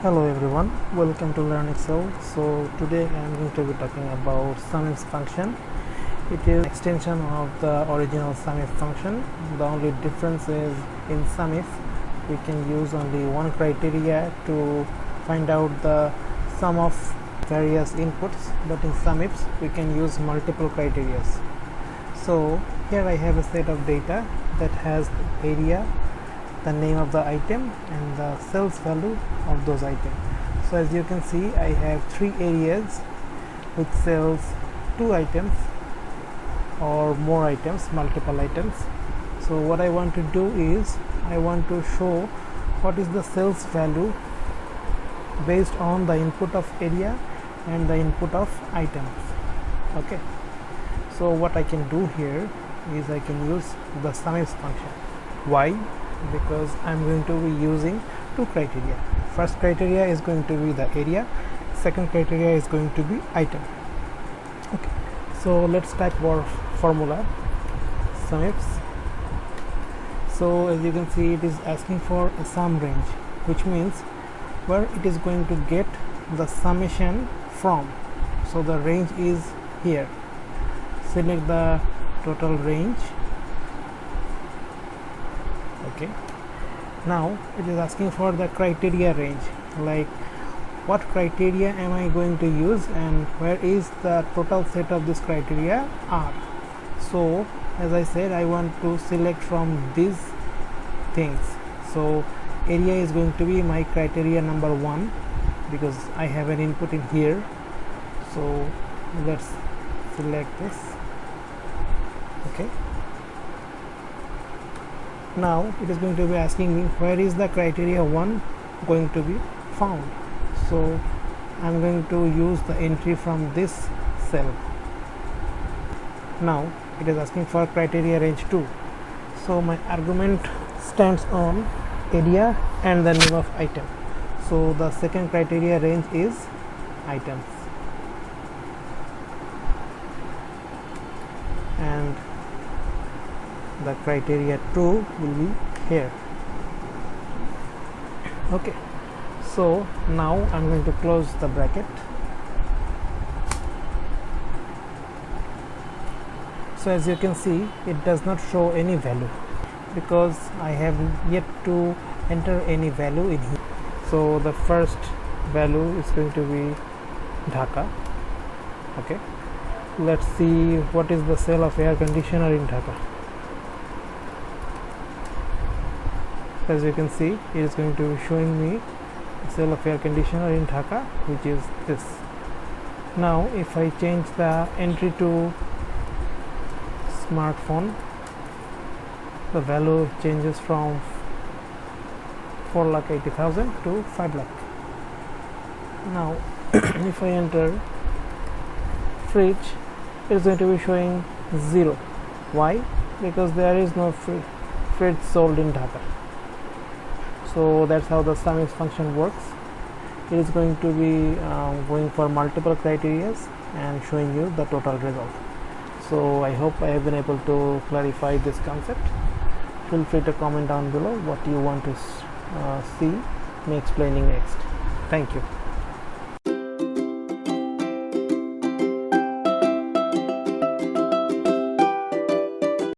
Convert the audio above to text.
Hello everyone, welcome to LearnExcel. So today I am going to be talking about SUMIFS function. It is an extension of the original SUMIFS function. The only difference is in SUMIFS we can use only one criteria to find out the sum of various inputs, but in SUMIFS we can use multiple criteria. So here I have a set of data that has area, the name of the item and the sales value of those items. So as you can see, I have three areas which sells two items or more items, multiple items. So what I want to do is I want to show what is the sales value based on the input of area and the input of items. Okay, so what I can do here is I can use the SUMIFS function. Why? Because I'm going to be using two criteria. First criteria is going to be the area, second criteria is going to be item. Okay, so let's type our formula SUMIFS. So as you can see, it is asking for a sum range, which means where it is going to get the summation from. So the range is here. Select the total range. Okay, now it is asking for the criteria range, like what criteria am I going to use and where is the total set of this criteria are. So as I said, I want to select from these things. So area is going to be my criteria number 1 because I have an input in here. So let's select this. Okay, now it is going to be asking me where is the criteria 1 going to be found. So I'm going to use the entry from this cell. Now it is asking for criteria range 2. So my argument stands on area and the name of item. So the second criteria range is items, and the criteria 2 will be here. Okay, so now I'm going to close the bracket. So as you can see, it does not show any value because I have yet to enter any value in here. So the first value is going to be Dhaka. Okay, let's see what is the sale of air conditioner in Dhaka. As you can see, it is going to be showing me sale of air conditioner in Dhaka, which is this. Now if I change the entry to smartphone, the value changes from 4,80,000 to 5 lakh. Now if I enter fridge, it is going to be showing 0. Why? Because there is no fridge sold in Dhaka. So that's how the SUMIFS function works. It is going to be going for multiple criteria and showing you the total result. So I hope I have been able to clarify this concept. Feel free to comment down below what you want to see me explaining next. Thank you.